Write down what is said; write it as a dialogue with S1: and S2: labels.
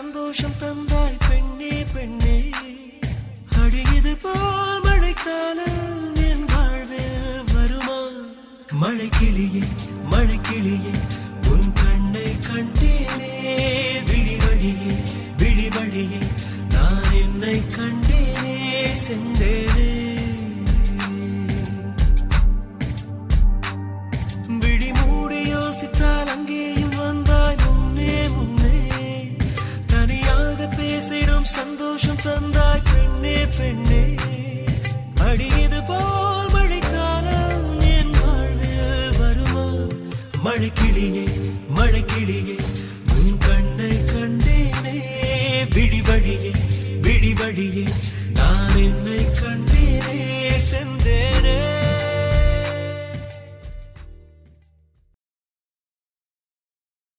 S1: சந்தோஷம் தந்தாய் பெண்ணே பெண்ணே. அடியது போல் மழைக்காலம் என் வாழ்வில் வருமா? மழைக்கிளியே மழைக்கிளியே உன் கண்ணை கண்டேனே. விழி வழியே விழி வழியே நான் என்னை கண்டேனே செந்தேனே. விழி மூடி யோசித்தால் அங்கேயும் வந்தாய் முன்னே முன்னே. தனியாக பேசிடும் சந்தோஷம் தந்தாய் பெண்ணே பெண்ணே. அடியது போல் மழைக்காலம் என் வாழ்வில் வருமா? மழைக்கிளியே மழைக்கிளியே உன் கண்ணை கண்டேனே. விழி வழியே விழி வழியே நான் என்னை கண்டேனே